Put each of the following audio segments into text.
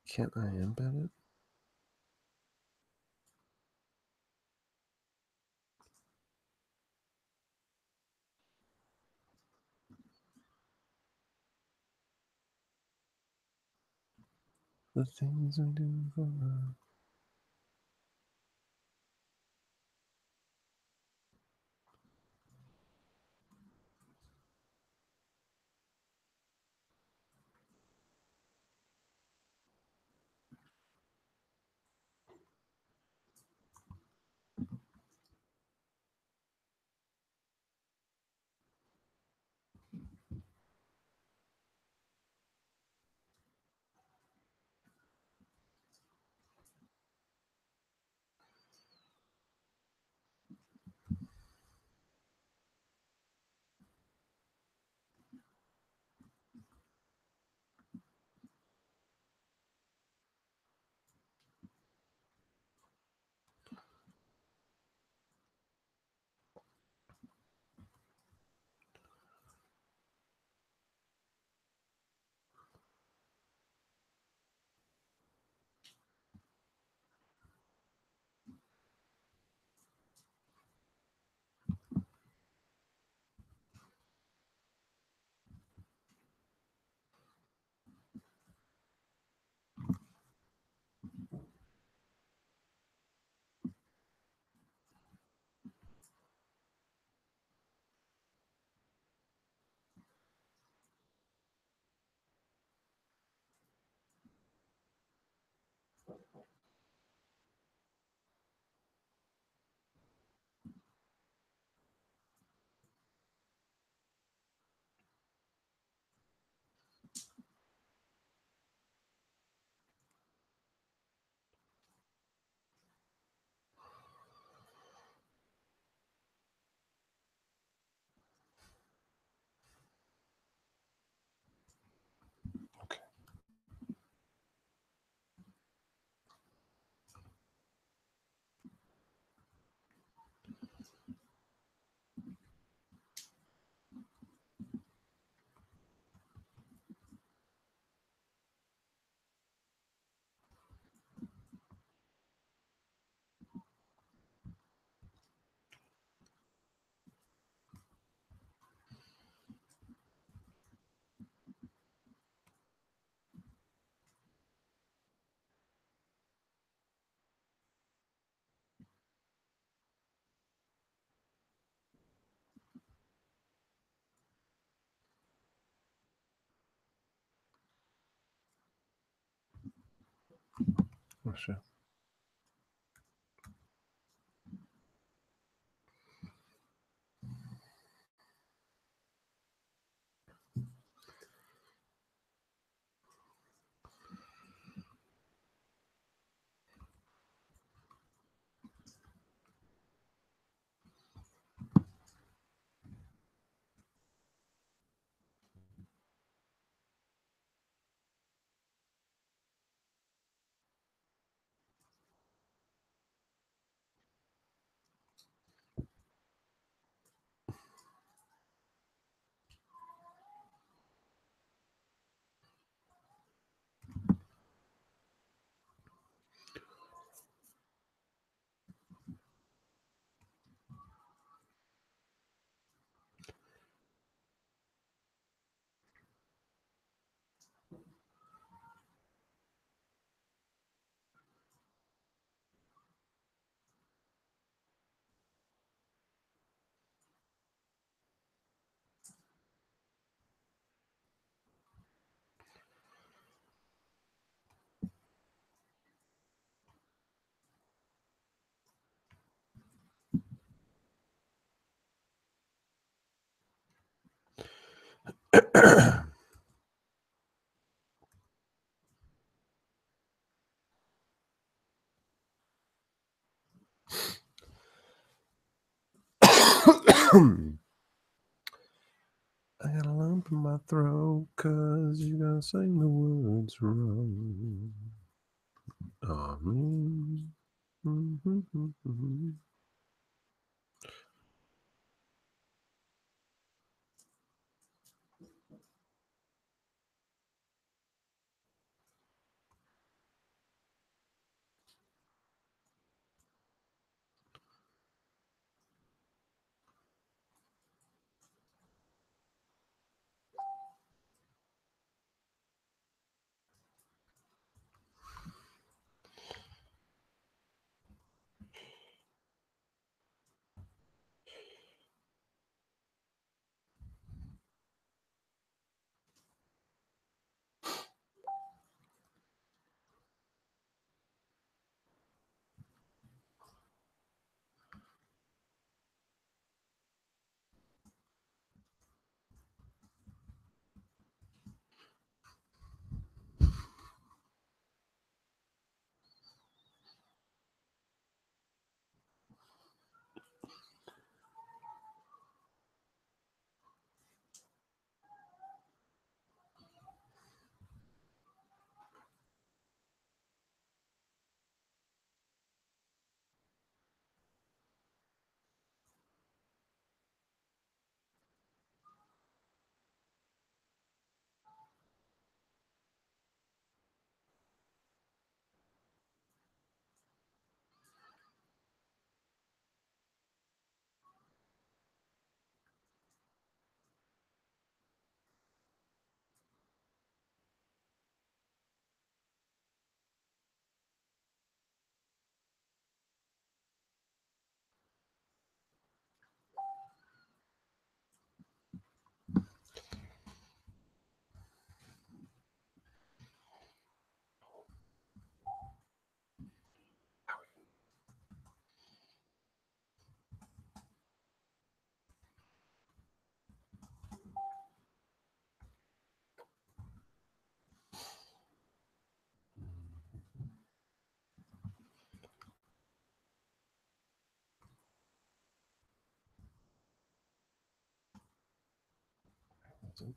Can't I embed it? The things I do for love. Okay. Oh, sure. I got a lump in my throat because you gotta sing the words wrong. Amen. You.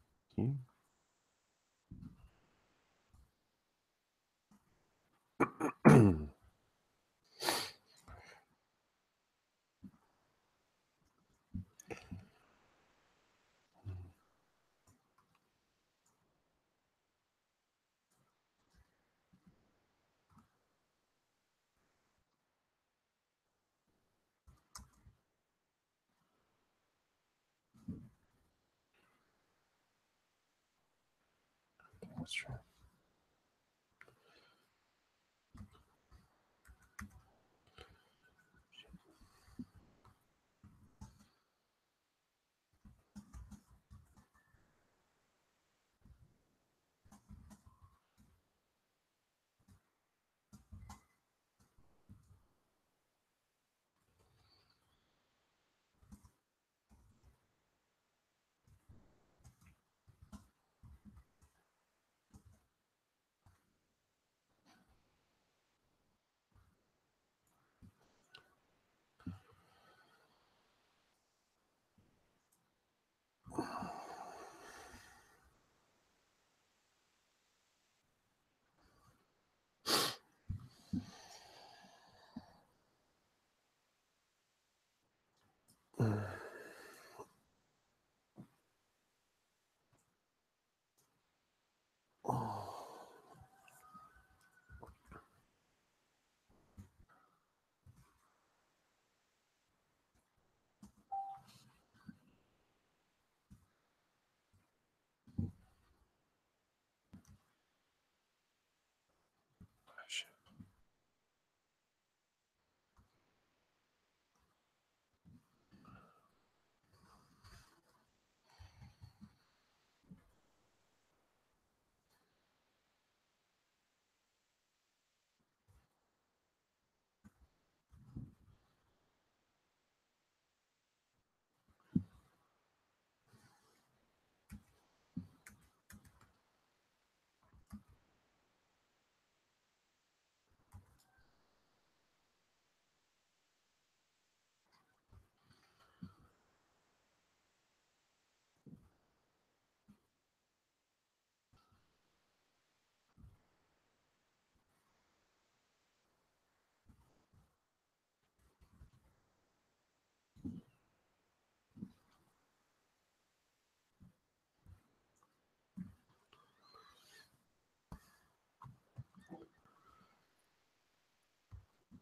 That's true.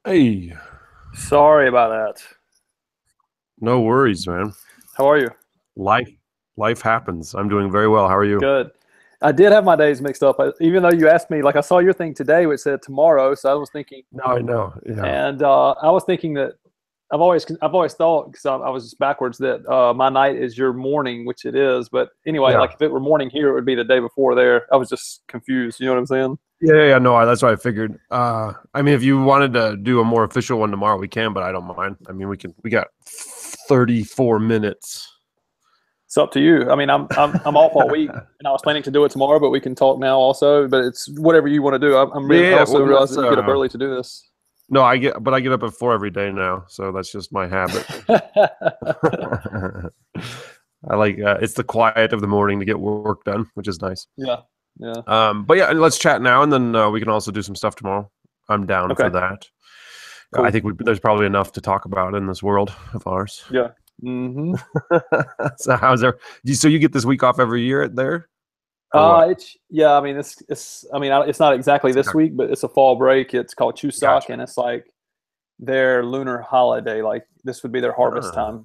Hey, Sorry about that. no worries, man. How are you? Life, life happens. I'm doing very well. How are you? Good. I did have my days mixed up. Even though you asked me, like I saw your thing today, which said tomorrow, so I was thinking, No, I know. Yeah, and I was thinking that I've always thought because I was just backwards that my night is your morning, which it is. But anyway, yeah, like if it were morning here, it would be the day before there. I was just confused. You know what I'm saying? yeah. No, that's what I figured. I mean, if you wanted to do a more official one tomorrow, we can, but I don't mind. I mean, we can. We got 34 minutes. It's up to you. I mean, I'm off all week, and I was planning to do it tomorrow, but we can talk now also. But it's whatever you want to do. I Yeah, also well, realize let's. that you get up early to do this. No, I get up at 4 every day now, so that's just my habit. I like it's the quiet of the morning to get work done, which is nice. Yeah, yeah. But yeah, let's chat now, and then we can also do some stuff tomorrow. I'm down for Okay, that. I cool. think there's probably enough to talk about in this world of ours. Yeah. Hmm. So how's there? So you get this week off every year there, or what? It's yeah. I mean, it's. I mean, it's not exactly this week, but it's a fall break. It's called Chuseok, Gotcha. and it's like their lunar holiday. Like this would be their harvest Ah, time.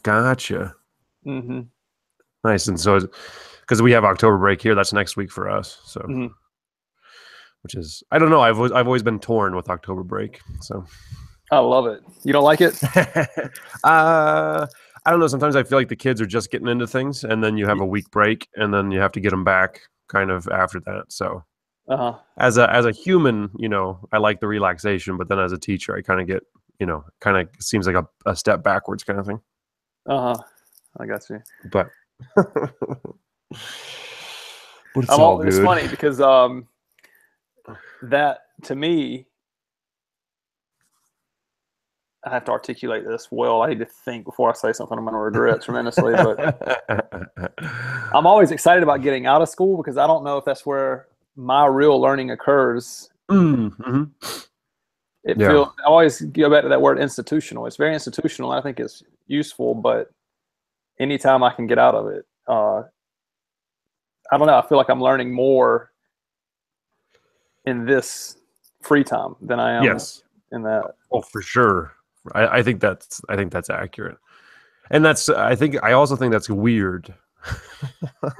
gotcha. Hmm. Nice. And so, because we have October break here, that's next week for us. So, Hmm. which is I don't know. I've always been torn with October break. So, I love it. You don't like it? I don't know. Sometimes I feel like the kids are just getting into things, and then you have a week break, and then you have to get them back kind of after that. So, Uh huh. as a human, I like the relaxation, but then as a teacher, I kind of get, kind of seems like a step backwards kind of thing. Uh huh. I got you. But but it's all It's good. funny because that to me, I have to articulate this well. I need to think before I say something I'm going to regret tremendously. But I'm always excited about getting out of school because I don't know if that's where my real learning occurs. Mm-hmm. It feels, I always go back to that word institutional. It's very institutional. I think it's useful, but anytime I can get out of it, I don't know. I feel like I'm learning more in this free time than I am in that. Oh, for sure. I think that's accurate. And I also think that's weird.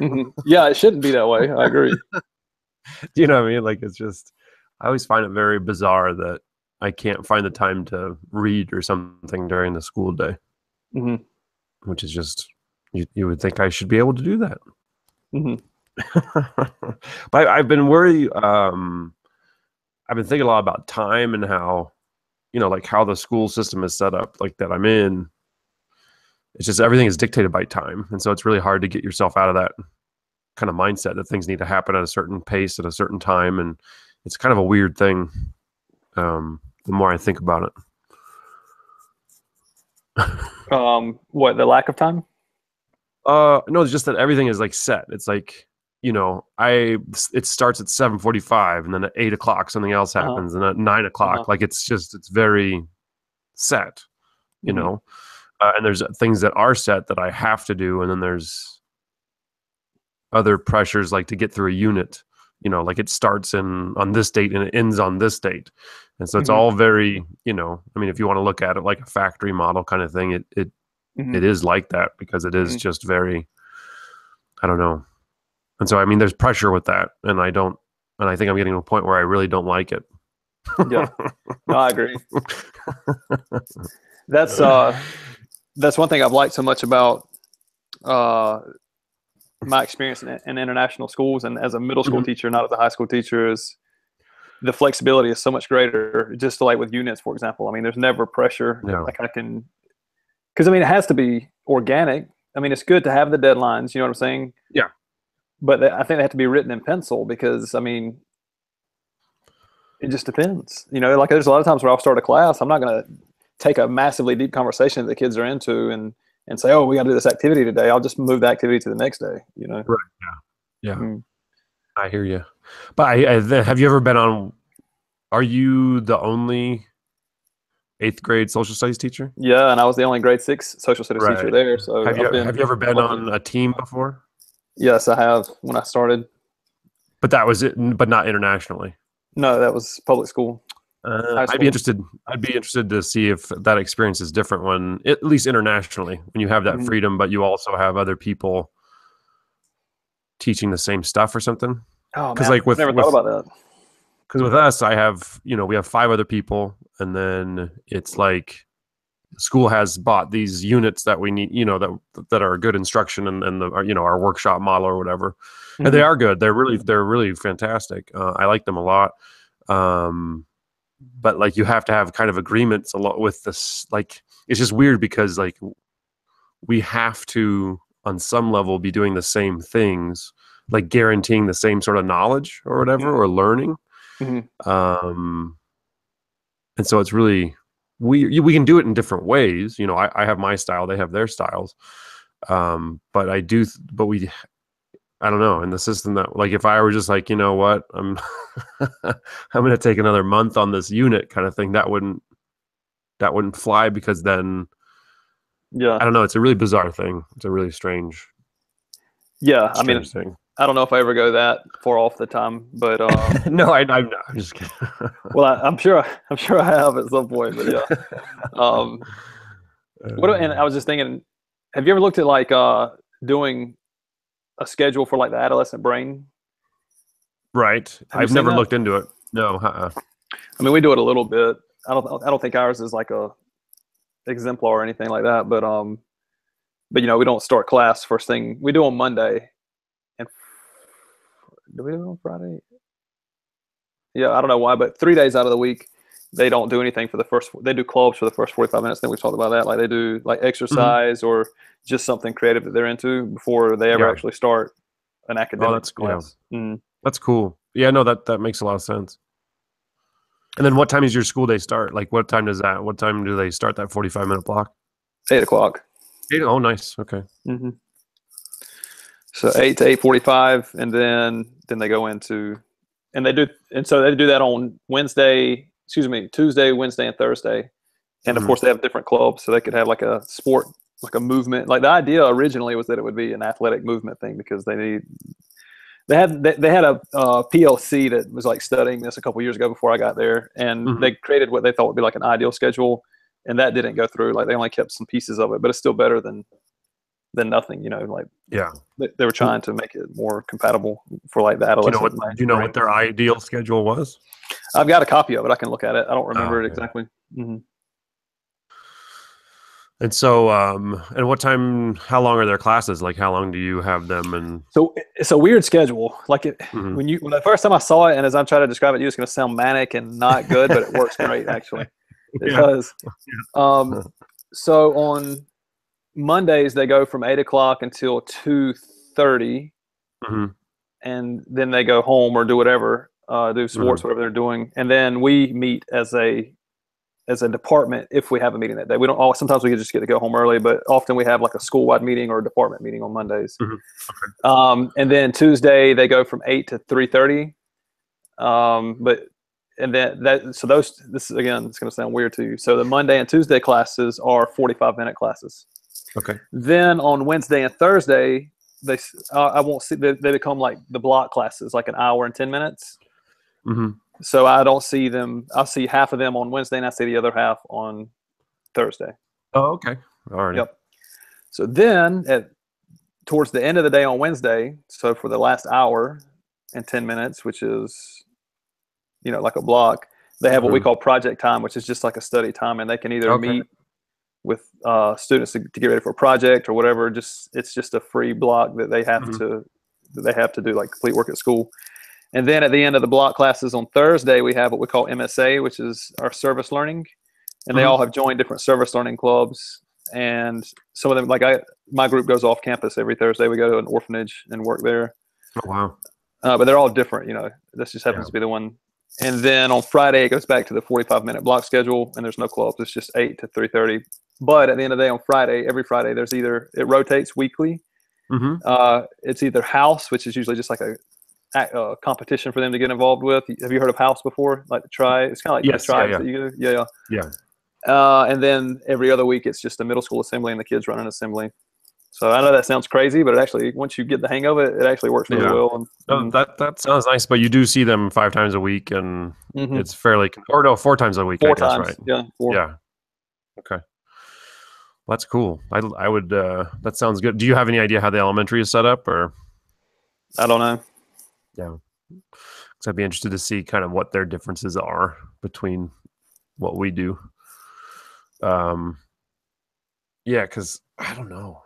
Mm-hmm. Yeah, it shouldn't be that way. I agree. You know what I mean? Like, it's just, I always find it very bizarre that I can't find the time to read or something during the school day, mm-hmm. which is just, you would think I should be able to do that. Mm-hmm. But I've been worried. I've been thinking a lot about time and how, like how the school system is set up, like that I'm in. It's just everything is dictated by time. And so it's really hard to get yourself out of that kind of mindset that things need to happen at a certain pace at a certain time. And it's kind of a weird thing. The more I think about it. What, the lack of time? No, it's just that everything is like set. It's like, it starts at 7:45 and then at 8:00 something else happens, and at 9:00, like it's very set, and there's things that are set that I have to do, and then there's other pressures like to get through a unit, like it starts on this date and it ends on this date. And so it's all very, I mean, if you want to look at it like a factory model kind of thing, it is like that because it is just very, I don't know. And so, I mean, there's pressure with that, and I think I'm getting to a point where I really don't like it. Yeah, no, I agree. That's one thing I've liked so much about my experience in international schools and as a middle school teacher, not as a high school teacher, is the flexibility is so much greater. Just like with units, for example. I mean, there's never pressure. Yeah. Like because I mean, it has to be organic. I mean, it's good to have the deadlines. You know what I'm saying? Yeah. But I think they have to be written in pencil because, I mean, it just depends. Like there's a lot of times where I'll start a class, I'm not going to take a massively deep conversation that the kids are into and say, oh, we got to do this activity today. I'll just move the activity to the next day, Right. Yeah. Yeah. I hear you. But have you ever been on, are you the only 8th grade social studies teacher? Yeah. And I was the only grade 6 social studies teacher there. So have you ever been on a team before? Yes, I have when I started. But that was it, but not internationally. No, that was public school. I'd be interested to see if that experience is different when, at least internationally, when you have that freedom, but you also have other people teaching the same stuff or something. Oh, man, I've never thought about that. Because with us, I have, we have 5 other people, and then it's like school has bought these units that we need, that are good instruction and the, our workshop model or whatever. And they are good. They're really fantastic. I like them a lot. But like you have to have kind of agreements a lot with this. Like, it's just weird because like we have to, on some level, be doing the same things, like guaranteeing the same sort of knowledge or whatever, or learning. And so it's really, we can do it in different ways. I have my style, they have their styles. But I don't know, in the system that, like, if I were just like, you know what, I'm I'm going to take another month on this unit kind of thing, that wouldn't fly, because then, I don't know, it's a really bizarre thing. It's a really strange. Yeah. I mean, thing. I don't know if I ever go that far off the time, but no, I'm not. I'm just kidding. Well, I'm sure I have at some point, but yeah. And I was just thinking, have you ever looked at like doing a schedule for like the adolescent brain? Right. I've never looked into it. No. I mean, we do it a little bit. I don't think ours is like a exemplar or anything like that, but we don't start class first thing. We do on Monday. And do we do it on Friday? Yeah, I don't know why, but 3 days out of the week, they don't do anything for they do clubs for the first 45 minutes. Then we've talked about that. Like they do like exercise or just something creative that they're into before they ever actually start an academic class. Yeah. That's cool. Yeah, no, that makes a lot of sense. And then what time does your school day start? Like what time do they start that 45-minute block? 8:00. 8. Oh, nice. Okay. So 8 to 8:45, and then they go into, and so they do that on Tuesday, Wednesday, and Thursday. And of course, they have different clubs, so they could have like a sport, like a movement. Like the idea originally was that it would be an athletic movement thing because they had a PLC that was like studying this a couple years ago before I got there, and they created what they thought would be like an ideal schedule, and that didn't go through. Like they only kept some pieces of it, but it's still better than nothing. Like they were trying to make it more compatible for like the adolescent. Do you know what their ideal schedule was? I've got a copy of it. I can look at it. I don't remember it exactly. And so, and what time? How long are their classes? Like, how long do you have them? And so it's a weird schedule. Like when the first time I saw it, and as I'm trying to describe it, to you, it's going to sound manic and not good, but it works great actually. It does. So on Mondays they go from 8 o'clock until 2:30, and then they go home or do whatever, do sports, whatever they're doing, and then we meet as a department if we have a meeting that day. We don't always. Sometimes we just get to go home early, but often we have like a school-wide meeting or a department meeting on Mondays. And then Tuesday they go from 8 to 3:30. This is, again, it's going to sound weird to you. So the Monday and Tuesday classes are 45-minute classes. Okay. Then on Wednesday and Thursday, I won't see. They become like the block classes, like an hour and 10 minutes. So I don't see them. I'll see half of them on Wednesday, and I see the other half on Thursday. Oh, okay. All right. Yep. So then, towards the end of the day on Wednesday, so for the last hour and 10 minutes, which is, like a block, they have what we call project time, which is just like a study time, and they can either meet with students to get ready for a project or whatever. It's just a free block that they have to do, like complete work at school. And then at the end of the block classes on Thursday, we have what we call MSA, which is our service learning. And they all have joined different service learning clubs. And some of them, like my group goes off campus every Thursday. We go to an orphanage and work there. Oh, wow. But they're all different, This just happens to be the one. And then on Friday, it goes back to the 45-minute block schedule, and there's no clubs. It's just 8 to 3:30. But at the end of the day on Friday, every Friday, it rotates weekly. It's either house, which is usually just like a competition for them to get involved with. Have you heard of house before? Like the try? It's kind of like the tribes that you do. Yeah. And then every other week, it's just a middle school assembly, and the kids run an assembly. So I know that sounds crazy, but it actually, once you get the hang of it, it actually works really well. And that sounds nice, but you do see them 5 times a week, and it's fairly, or no, 4 times a week. 4 times, right? Yeah. 4. Yeah. Okay. Well, that's cool. I would. That sounds good. Do you have any idea how the elementary is set up, or? I don't know. Yeah, because I'd be interested to see kind of what their differences are between what we do. Yeah, because I don't know.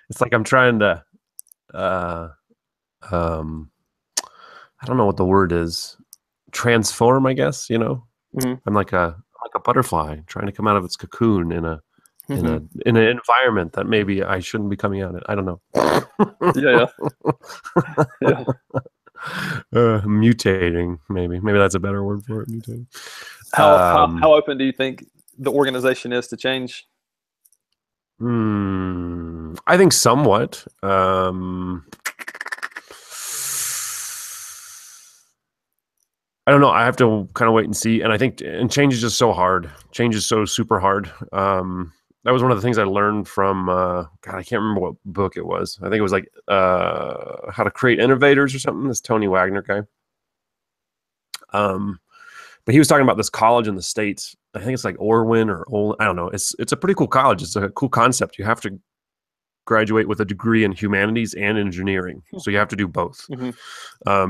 It's like I'm trying to. I don't know what the word is. Transform, I guess. I'm like a butterfly trying to come out of its cocoon in an environment that maybe I shouldn't be coming out in. I don't know. Yeah. Mutating, maybe that's a better word for it. Mutating. How open do you think the organization is to change? I think somewhat. I don't know. I have to kind of wait and see. And I think, change is just so hard. Change is so super hard. That was one of the things I learned from, God, I can't remember what book it was. I think it was like How to Create Innovators or something. This Tony Wagner guy. But he was talking about this college in the States. I think it's like Orwin or I don't know. It's a pretty cool college. It's a cool concept. You have to graduate with a degree in humanities and engineering. So you have to do both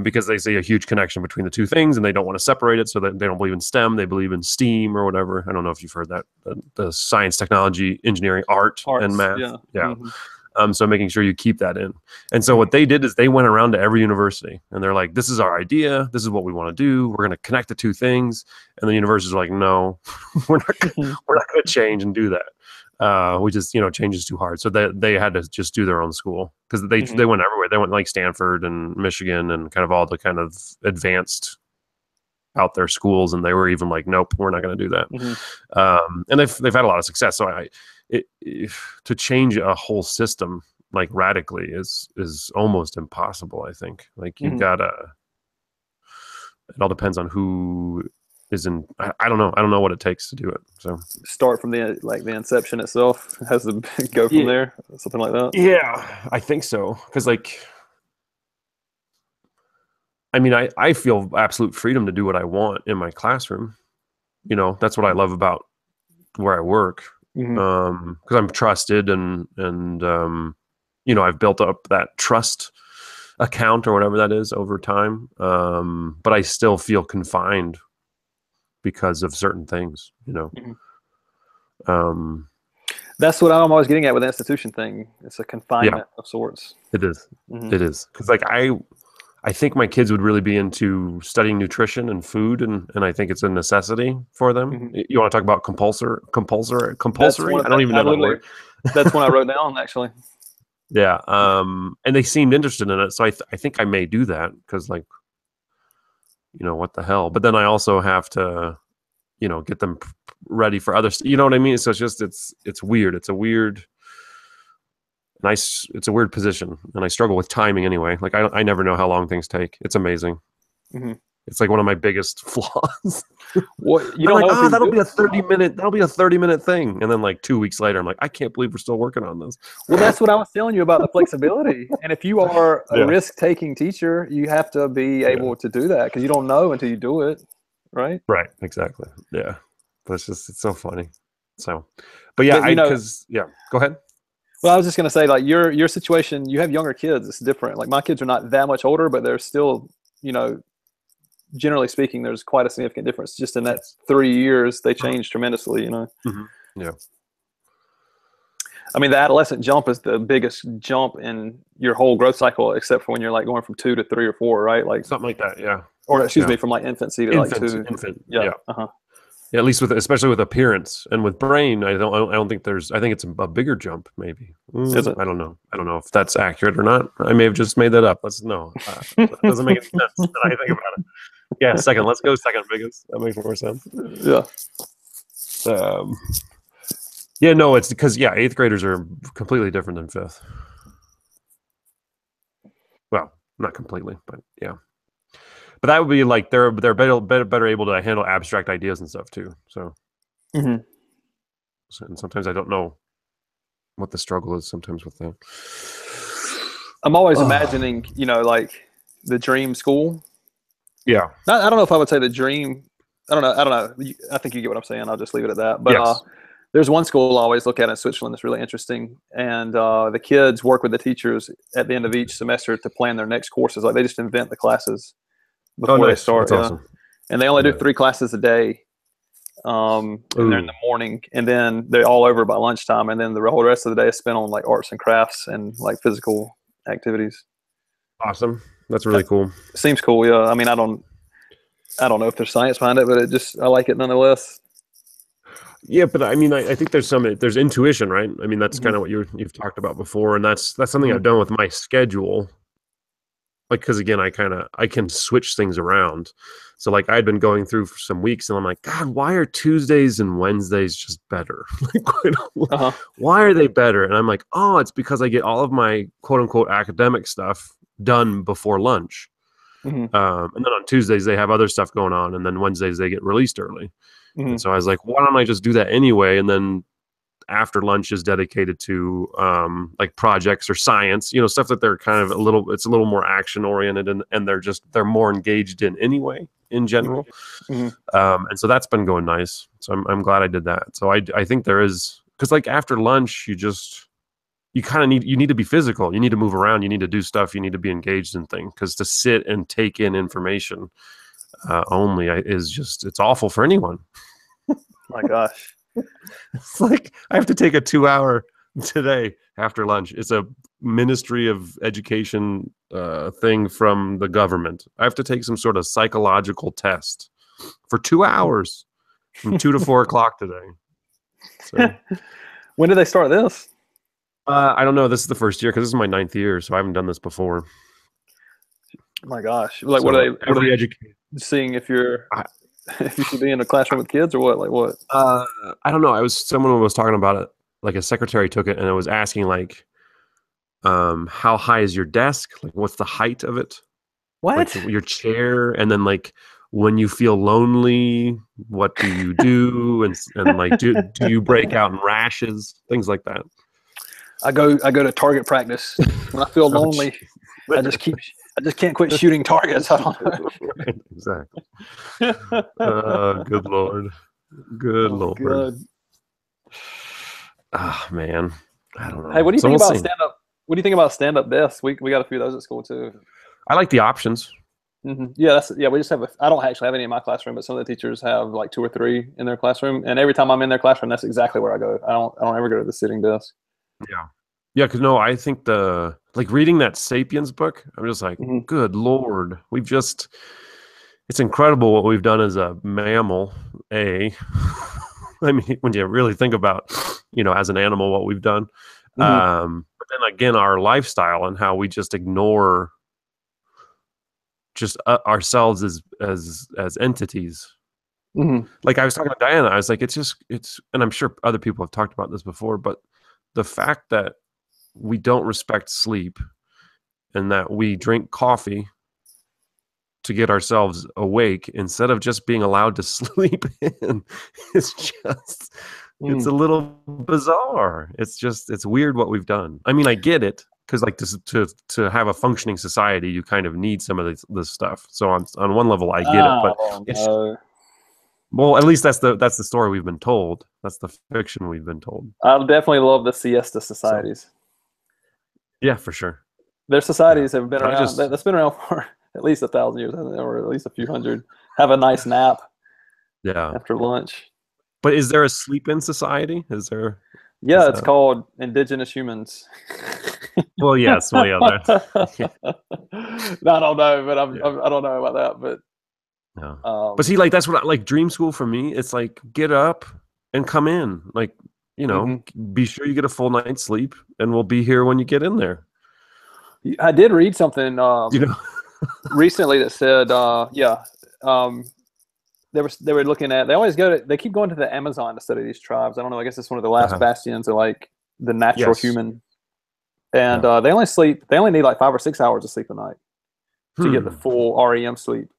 because they see a huge connection between the two things, and they don't want to separate it. So that they don't believe in STEM. They believe in STEAM or whatever. I don't know if you've heard that. The science, technology, engineering, arts, and math. Yeah. So making sure you keep that in. And so what they did is they went around to every university, and they're like, this is our idea. This is what we want to do. We're going to connect the two things. And the universities are like, no, we're not going to change and do that. We just, change is too hard. So they had to just do their own school, because they went everywhere. They went like Stanford and Michigan and kind of all the kind of advanced out there schools. And they were even like, nope, we're not going to do that. And they've had a lot of success. So to change a whole system like radically is almost impossible. I think like you gotta. It all depends on who is in. I don't know. I don't know what it takes to do it. So start from the inception itself, has to go from there, something like that. Yeah, I think so. Because like, I mean, I feel absolute freedom to do what I want in my classroom. You know, that's what I love about where I work. Because I'm trusted and you know, I've built up that trust account or whatever that is over time. But I still feel confined because of certain things, you know. That's what I'm always getting at with the institution thing. It's a confinement of sorts. It is. It is. Because like I think my kids would really be into studying nutrition and food, and I think it's a necessity for them. You want to talk about compulsory? I don't even know that word. That's when I wrote down, actually. Yeah. And they seemed interested in it. So I think I may do that because, like, you know, what the hell? But then I also have to, you know, get them ready for others. You know what I mean? So it's just, it's weird. It's a weird position. And I struggle with timing anyway. Like I never know how long things take. It's amazing. It's like one of my biggest flaws. Well, you don't know that'll be a 30-minute thing. And then like 2 weeks later, I'm like, I can't believe we're still working on this. Well, that's what I was telling you about the flexibility. And if you are a risk-taking teacher, you have to be able to do that because you don't know until you do it. Right. Right. Exactly. Yeah. But it's so funny. So, but yeah, go ahead. Well, I was just going to say, like your situation, you have younger kids. It's different. Like my kids are not that much older, but they're still, you know, generally speaking, there's quite a significant difference. Just in that 3 years, they changed tremendously, you know? Yeah. I mean, the adolescent jump is the biggest jump in your whole growth cycle, except for when you're like going from 2 to 3 or 4, right? Like something like that. Yeah. Or excuse me, from like infancy to like 2. Infant. Yeah. Yeah, at least especially with appearance and with brain, I don't think I think it's a bigger jump maybe. Is it? I don't know if that's accurate or not. I may have just made that up. That doesn't make any sense when I think about it. Yeah, second. Let's go second biggest. That makes more sense. Yeah. Yeah, no, it's because 8th graders are completely different than 5th. Well, not completely, but yeah. But that would be like they're better able to handle abstract ideas and stuff too. So, and sometimes I don't know what the struggle is. Sometimes with that, I'm always imagining, you know, like the dream school. Yeah, I don't know if I would say the dream. I don't know. I think you get what I'm saying. I'll just leave it at that. But there's one school I always look at in Switzerland that's really interesting, and the kids work with the teachers at the end of each semester to plan their next courses. Like they just invent the classes before they start. That's awesome. And they only do 3 classes a day. And they're in the morning, and then they're all over by lunchtime, and then the whole rest of the day is spent on like arts and crafts and like physical activities. Awesome. That's really cool. Seems cool. Yeah. I mean, I don't know if there's science behind it, but I like it nonetheless. Yeah, but I mean, I think there's intuition, right? I mean, that's kind of what you've talked about before, and that's something I've done with my schedule. Like, because again, I can switch things around. So like I'd been going through for some weeks and I'm like, God, why are Tuesdays and Wednesdays just better? Like, why are they better? And I'm like, oh, it's because I get all of my quote unquote academic stuff done before lunch. And then on Tuesdays they have other stuff going on, and then Wednesdays they get released early. And so I was like, why don't I just do that anyway? And then after lunch is dedicated to like projects or science, you know, stuff that they're kind of it's a little more action oriented, and they're more engaged in anyway in general. And so that's been going nice. So I'm glad I did that. So I think there is, because like after lunch you kind of need to be physical. You need to move around. You need to do stuff. You need to be engaged in things, because to sit and take in information only it's awful for anyone. My gosh. It's like I have to take a 2-hour today after lunch. It's a Ministry of Education thing from the government. I have to take some sort of psychological test for 2 hours from 2 to 4 o'clock today. So, when did they start this? I don't know. This is the first year, because this is my 9th year, so I haven't done this before. My gosh! Like, what are they educated? Seeing if you should be in a classroom with kids or what? Like what? I don't know. Someone was talking about it like a secretary took it and it was asking like, how high is your desk? Like, what's the height of it? Like What? your chair, and then like when you feel lonely, what do you do? And like, do you break out in rashes? Things like that. I go to target practice when I feel Oh, lonely. I just keep I just can't quit shooting targets. I don't know. right, exactly. Good Lord. Good Oh Lord. god. Ah, man. I don't Hey, know. what do you So think we'll about see. stand up? What do you think about stand up desks? We got a few of those at school too. I like the options. Yeah, yeah. We just have. I don't actually have any in my classroom, but some of the teachers have like two or three in their classroom, and every time I'm in their classroom, that's exactly where I go. I don't ever go to the sitting desk. Yeah. Yeah, because no, I think like reading that Sapiens book, I'm just like, Hmm. good Lord. It's incredible what we've done as a mammal, A. I mean, when you really think about, as an animal, what we've done. Hmm. But then again, our lifestyle and how we just ignore just ourselves as entities. Hmm. Like I was talking to Diana, I was like, and I'm sure other people have talked about this before, but the fact that we don't respect sleep and that we drink coffee to get ourselves awake instead of just being allowed to sleep in is just it's a little bizarre. It's weird what we've done. I mean, I get it because like to have a functioning society, you kind of need some of this stuff. So on one level, I get it, but Oh it's no. well, at least that's the story we've been told. That's the fiction we've been told. I definitely love the siesta So societies. yeah, for sure. Their Yeah, societies have been but I around. just That's been around for at least 1,000 years, or at least a few hundred. Have a nice nap yeah. after lunch. But is there a sleep-in society? Is Yeah, it's that? called Indigenous Humans. Well, yes. Well, yeah. I don't know, but Yeah. I don't know about that. No. But But see, like that's what like dream school for me. It's like get up and come in. Like, mhm. be sure you get a full night's sleep and we'll be here when you get in there. I did read something You know? recently that said, yeah, um, they were looking at. They keep going to the Amazon to study these tribes. I don't know. I guess it's one of the last Uh-huh. bastions of like the natural Yes. human. And Yeah. they only need like 5 or 6 hours of sleep a night to get the Hmm. full REM sleep.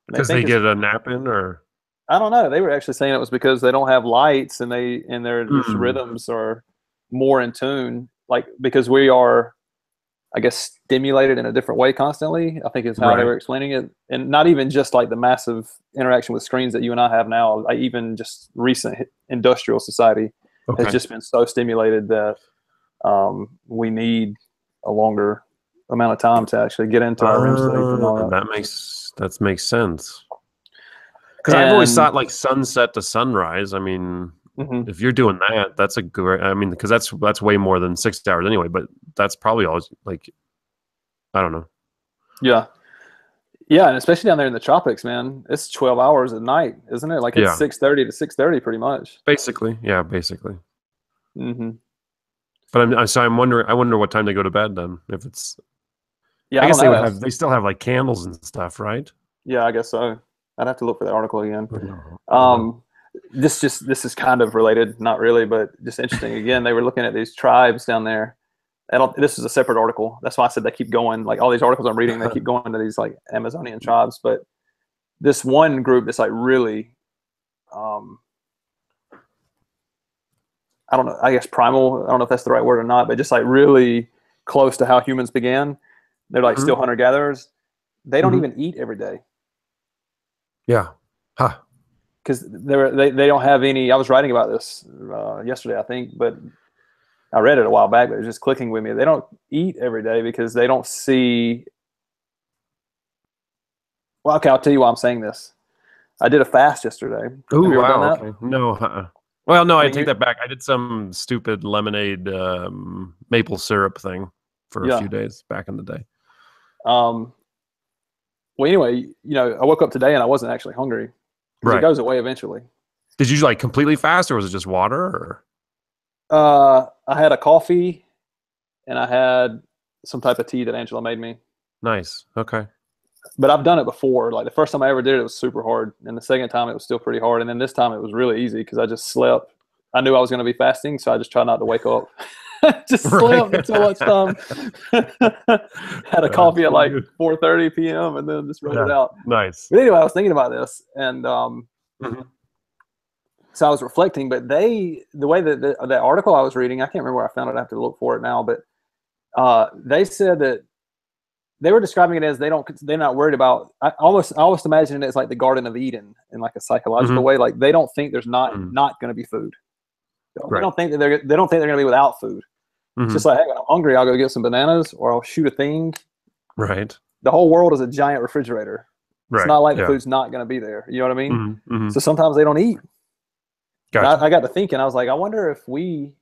And they Because think they it's, get a nap in or I don't know. They were actually saying it was because they don't have lights and their just hmm. rhythms are more in tune. Like because we are, I guess, stimulated in a different way constantly. I think is how they Right. were explaining it, and not even just like the massive interaction with screens that you and I have now. Like even just recent industrial society has Okay. just been so stimulated that we need a longer amount of time to actually get into our REM sleep and all that. That makes sense. Because I've always And thought like sunset to sunrise. I mean, mhm, if you're doing that, that's a great. I mean, because that's way more than 6 hours anyway. But that's probably always like I don't know. yeah, yeah, and especially down there in the tropics, man, it's 12 hours at night, isn't it? Like it's Yeah, 6:30 to 6:30, pretty much. basically. Yeah, basically. Hmm. But I'm wondering. I wonder what time they go to bed then. If it's, Yeah, I I don't guess they would know. have. They still have like candles and stuff, right? Yeah, I guess so. I'd have to look for the article again. I don't know. I don't know. Um, this is kind of related, not really, but just interesting. Again, they were looking at these tribes down there. This is a separate article. That's why I said they keep going. Like all these articles I'm reading, they keep going to these like Amazonian tribes. But this one group that's like really, um, I don't know, I guess primal. I don't know if that's the right word or not, but just like really close to how humans began. They're like Hmm. still hunter gatherers. They don't Hmm. even eat every day Yeah. Huh. because they don't have any. I was writing about this yesterday, I think, but I read it a while back. But it was just clicking with me. They don't eat every day because they don't see. Well, okay, I'll tell you why I'm saying this. I did a fast yesterday. Have Ooh, you ever done wow. that? Okay. No. Well, no, I I mean, take that back. I did some stupid lemonade maple syrup thing for a few yeah. days back in the day. Um, well, anyway, I woke up today and I wasn't actually hungry because it Right. goes away eventually. Did you like completely fast or was it just water or I had a coffee and I had some type of tea that Angela made me. nice? Okay. But I've done it before. Like the first time I ever did it, it was super hard, and the second time it was still pretty hard, and then this time it was really easy because I just slept I knew I was going to be fasting, so I just tried not to wake up. Just Right. slept until lunchtime. Had a coffee at like 4:30 p.m. and then just wrote it out. Nice. But anyway, I was thinking about this, and Mhm. so I was reflecting. But the way that the article I was reading, I can't remember where I found it. I have to look for it now. But they said that they were describing it as they're not worried about. I almost imagine it as like the Garden of Eden in like a psychological way. Like they don't think there's not going to be food. So Right. they don't think they're going to be without food. It's just like, hey, when I'm hungry, I'll go get some bananas or I'll shoot a thing. Right. The whole world is a giant refrigerator. Right. It's not like the food's not going to be there. You know what I mean? So sometimes they don't eat. Gotcha. I got to thinking, I was like, I wonder if because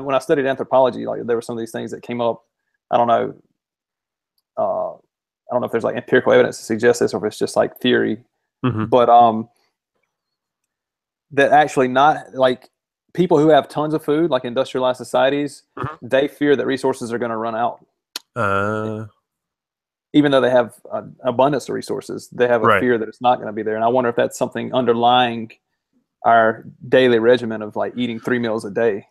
when I studied anthropology, like there were some of these things that came up. I don't know. I don't know if there's like empirical evidence to suggest this or if it's just like theory. But that actually not like people who have tons of food, like industrialized societies, they fear that resources are going to run out. Even though they have an abundance of resources, they have a fear that it's not going to be there. And I wonder if that's something underlying our daily regimen of like eating 3 meals a day.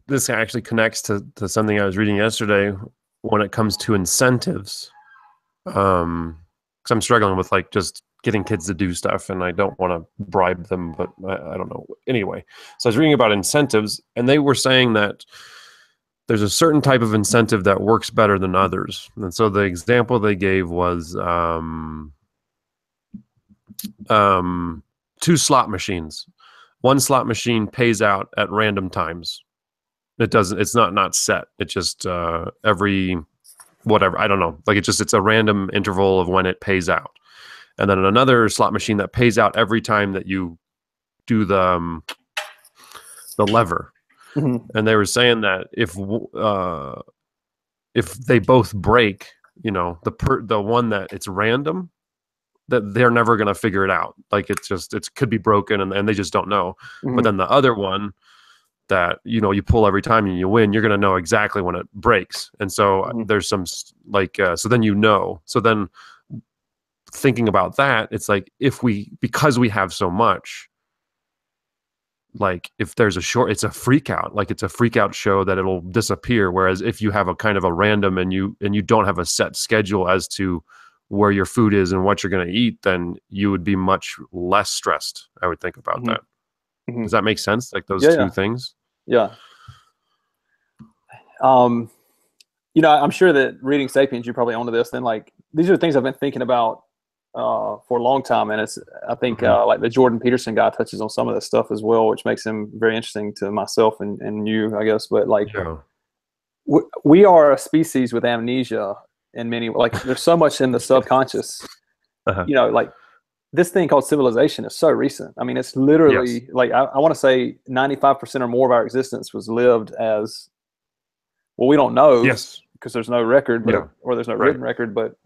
This actually connects to something I was reading yesterday when it comes to incentives. Because I'm struggling with like just getting kids to do stuff and I don't want to bribe them, but I don't know. Anyway, so I was reading about incentives and they were saying that there's a certain type of incentive that works better than others. And so the example they gave was 2 slot machines. One slot machine pays out at random times. It's not set. It just every whatever, I don't know. Like it's a random interval of when it pays out. And then another slot machine that pays out every time that you do the lever. And they were saying that if they both break, you know, the one that it's random, that they're never going to figure it out. Like it could be broken and they just don't know. But then the other one that, you know, you pull every time and you win, you're going to know exactly when it breaks. And so there's some like, so then, you know, so then thinking about that, it's like, because we have so much, like if there's it's a freak out, like it's a freak out show that it'll disappear. Whereas if you have a kind of a random and you don't have a set schedule as to where your food is and what you're going to eat, then you would be much less stressed. I would think about that. Does that make sense? Like those two things? Yeah. You know, I'm sure that reading Sapiens, you're probably onto this. Then, like, these are the things I've been thinking about for a long time, and I think like the Jordan Peterson guy touches on some of this stuff as well, which makes him very interesting to myself and you, I guess. But like, we are a species with amnesia in many. Like, there's so much in the subconscious. You know, like this thing called civilization is so recent. I mean, it's literally like I want to say 95% or more of our existence was lived as. Well, we don't know. Yes. Because there's no record, or there's no written record, but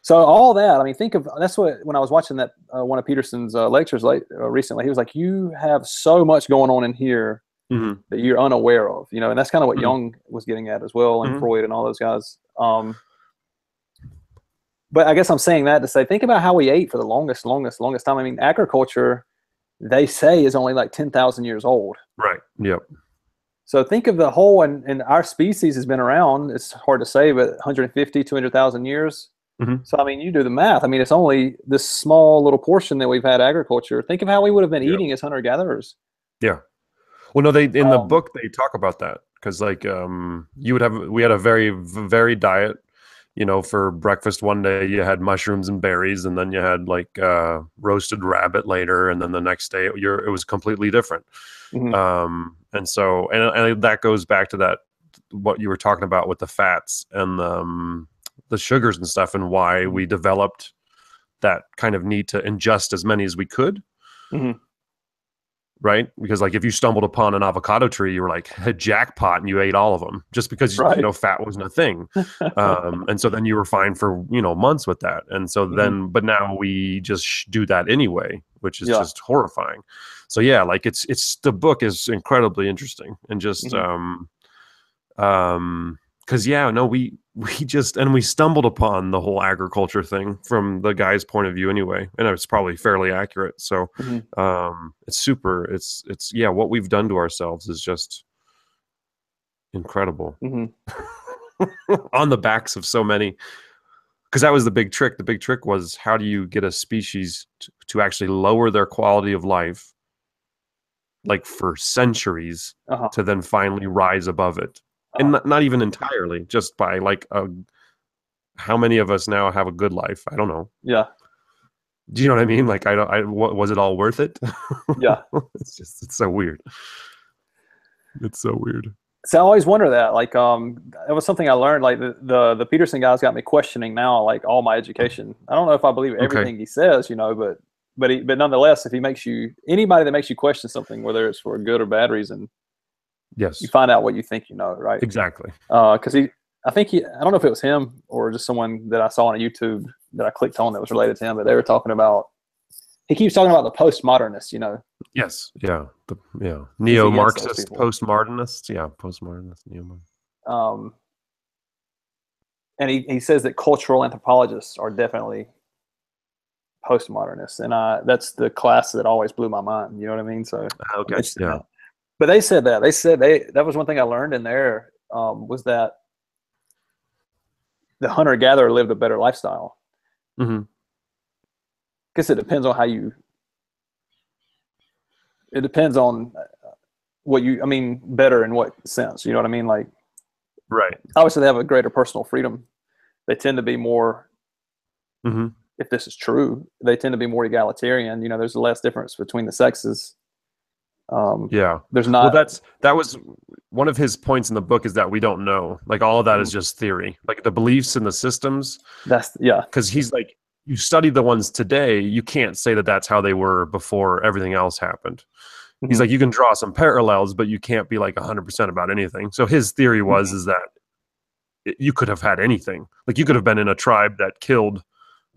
so all that, I mean, that's what, when I was watching that, one of Peterson's lectures recently, he was like, you have so much going on in here that you're unaware of, you know, and that's kind of what Jung was getting at as well, and Freud and all those guys. But I guess I'm saying that to say, think about how we ate for the longest time. I mean, agriculture, they say, is only like 10,000 years old. Right. Yep. So think of the whole, and our species has been around, it's hard to say, but 150, 200,000 years. So, I mean, you do the math. I mean, it's only this small little portion that we've had agriculture. Think of how we would have been eating as hunter-gatherers. Yeah. Well, no, in the book, they talk about that. Because, like, we had a very varied diet. You know, for breakfast one day, you had mushrooms and berries, and then you had, like, roasted rabbit later, and then the next day, it was completely different. And so, and that goes back to that, what you were talking about with the fats and the sugars and stuff, and why we developed that kind of need to ingest as many as we could. Right? Because like if you stumbled upon an avocado tree, you were like a jackpot and you ate all of them just because, you know, fat wasn't a thing. And so then you were fine for, you know, months with that. And so then, but now we just do that anyway, which is just horrifying. So yeah, like it's the book is incredibly interesting and just, because yeah, no, we just and we stumbled upon the whole agriculture thing from the guy's point of view anyway, and it's probably fairly accurate. So it's super. It's yeah, what we've done to ourselves is just incredible on the backs of so many. Because that was the big trick. The big trick was, how do you get a species to actually lower their quality of life, like for centuries, to then finally rise above it? And not even entirely, just by like how many of us now have a good life? I don't know. Yeah. Do you know what I mean? Like, was it all worth it? Yeah. It's so weird. It's so weird. So I always wonder that, like, it was something I learned, like the Peterson guys got me questioning now, like all my education. I don't know if I believe everything he says, you know, but nonetheless, if he makes anybody that makes you question something, whether it's for a good or bad reason, yes, you find out what you think you know, right? Exactly. Because I don't know if it was him or just someone that I saw on YouTube that I clicked on that was related to him, but they were talking about, he keeps talking about the postmodernists, you know. Yes. Yeah. Neo-Marxist, postmodernist. Yeah. Postmodernist, neo-Marxist. And he says that cultural anthropologists are definitely postmodernists, and that's the class that always blew my mind. You know what I mean? So okay. Yeah. But they said that that was one thing I learned in there, was that the hunter-gatherer lived a better lifestyle. Mm-hmm. Guess it depends on it depends on better in what sense, you know what I mean? Like, right. Obviously they have a greater personal freedom. They tend to be more, if this is true, they tend to be more egalitarian. You know, there's less difference between the sexes. There's not. Well, that was one of his points in the book, is that we don't know. Like, all of that is just theory. Like the beliefs and the systems. Because he's like, you study the ones today, you can't say that that's how they were before everything else happened. He's like, you can draw some parallels, but you can't be like 100% about anything. So his theory is that you could have had anything. Like, you could have been in a tribe that killed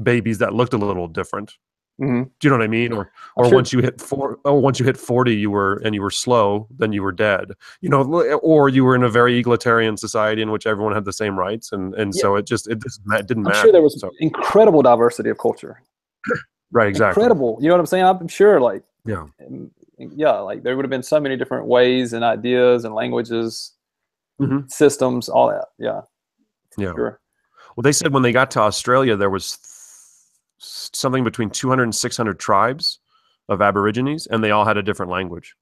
babies that looked a little different. Do you know what I mean? Or once you hit 40, you were slow, then you were dead. You know, or you were in a very egalitarian society in which everyone had the same rights, and so it didn't matter. I'm sure there was incredible diversity of culture. Right, exactly. Incredible. You know what I'm saying? I'm sure, like, like there would have been so many different ways and ideas and languages, systems, all that. Yeah. Sure. Well, they said when they got to Australia, there was something between 200 and 600 tribes of Aborigines, and they all had a different language.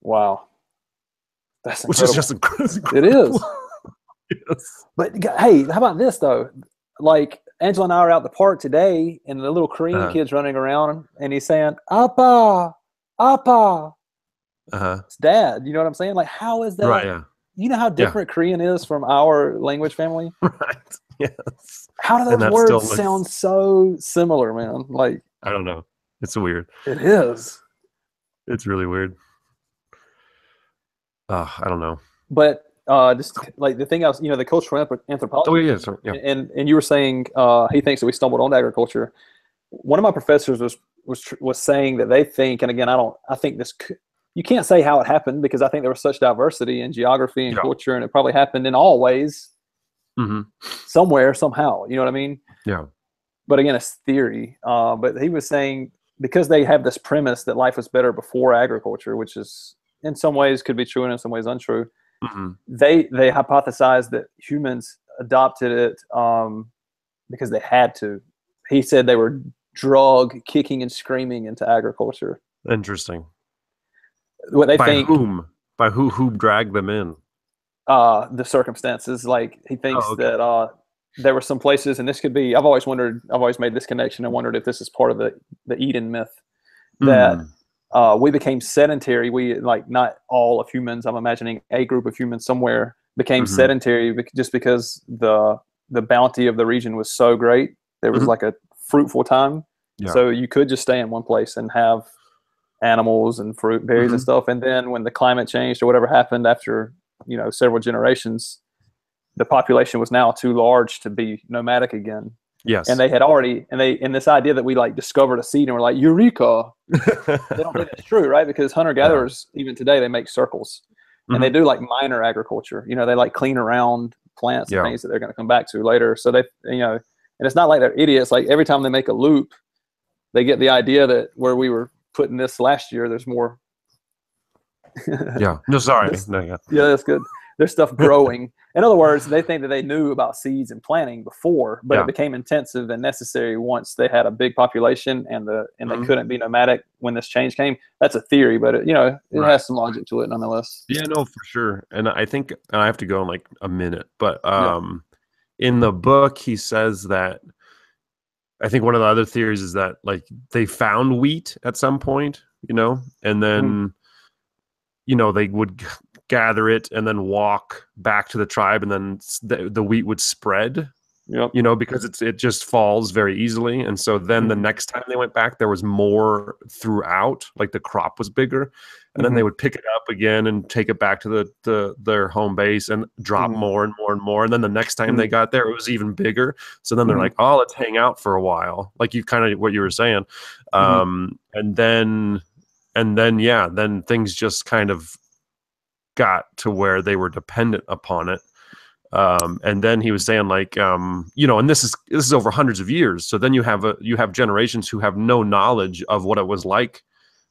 Wow. That's incredible. Which is just incredible. It is. Yes. But hey, how about this though? Like, Angela and I are out the park today, and the little Korean kid's running around, and he's saying, "Appa, Appa." It's Dad. You know what I'm saying? Like, how is that? Right. Yeah. You know how different Korean is from our language family? Right. Yes. How do those words sound so similar, man? Like, I don't know. It's weird. It is. It's really weird. I don't know. But just like the thing else, you know, the cultural anthropology. Oh yeah, sorry. Yeah. And you were saying he thinks that we stumbled on agriculture. One of my professors was saying that they think, and again, I think this. You can't say how it happened, because I think there was such diversity in geography and culture, and it probably happened in all ways, somewhere, somehow. You know what I mean? Yeah. But again, it's theory. But he was saying, because they have this premise that life was better before agriculture, which is in some ways could be true and in some ways untrue. They hypothesized that humans adopted it because they had to. He said they were drug kicking and screaming into agriculture. Interesting. What they by think? Whom? By who dragged them in? The circumstances. Like, he thinks that there were some places, and this could be. I've always made this connection and wondered if this is part of the Eden myth, that we became sedentary. We, like, not all of humans. I'm imagining a group of humans somewhere became sedentary just because the bounty of the region was so great. There was like a fruitful time, so you could just stay in one place and have animals and fruit, berries and stuff. And then when the climate changed or whatever happened after, you know, several generations, the population was now too large to be nomadic again. Yes. And they had already, and this idea that we like discovered a seed and we're like, eureka. They don't think that's true, right? Because hunter-gatherers, even today, they make circles. And they do like minor agriculture. You know, they like clean around plants and Yeah. things that they're going to come back to later. So they, you know, and it's not like they're idiots. Like every time they make a loop, they get the idea that where we were putting this last year, there's more. Yeah. No, sorry. No, yeah. Yeah, that's good. There's stuff growing. In other words, they think that they knew about seeds and planting before, but Yeah. it became intensive and necessary once they had a big population and they couldn't be nomadic when this change came. That's a theory, but it Right. has some logic to it nonetheless. Yeah, no, for sure. And I think, and I have to go in like a minute, but in the book he says that I think one of the other theories is that like they found wheat at some point, and then they would gather it and then walk back to the tribe, and then the wheat would spread. Yep. Because it just falls very easily. And so then the next time they went back, there was more throughout, like the crop was bigger. And then they would pick it up again and take it back to their home base and drop more and more and more. And then the next time they got there, it was even bigger. So then they're like, oh, let's hang out for a while. Like you kind of what you were saying. And then things just kind of got to where they were dependent upon it. And then he was saying like, and this is over hundreds of years. So then you have generations who have no knowledge of what it was like,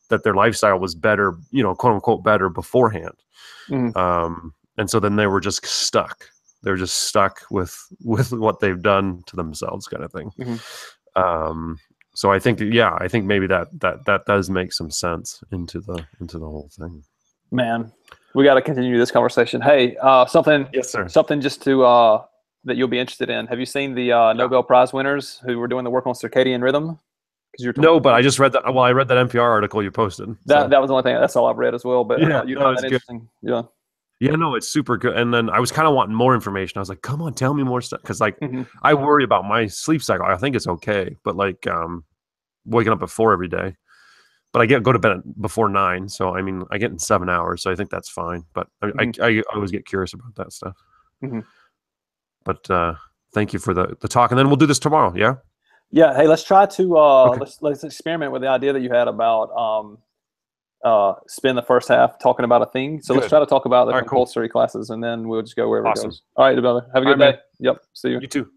that their lifestyle was better, quote unquote, better beforehand. And so then they were just stuck. They were just stuck with what they've done to themselves, kind of thing. So I think maybe that does make some sense into the whole thing. Man, we got to continue this conversation. Hey, something. Yes, sir. Something just to that you'll be interested in. Have you seen the Nobel Prize winners who were doing the work on circadian rhythm? No, but I just read that. Well, I read that NPR article you posted. That was the only thing. That's all I've read as well. But you found that interesting. Yeah. Yeah, no, it's super good. And then I was kind of wanting more information. I was like, come on, tell me more stuff. Because like I worry about my sleep cycle. I think it's okay, but like waking up at 4 every day. But I go to bed before 9, so I mean I get in 7 hours, so I think that's fine. But I always get curious about that stuff. But thank you for the talk, and then we'll do this tomorrow. Yeah. Yeah. Hey, let's try to let's experiment with the idea that you had about spend the first half talking about a thing. So let's try to talk about the compulsory classes, and then we'll just go wherever it goes. All right, brother. Have a good day. Yep. See you. You too.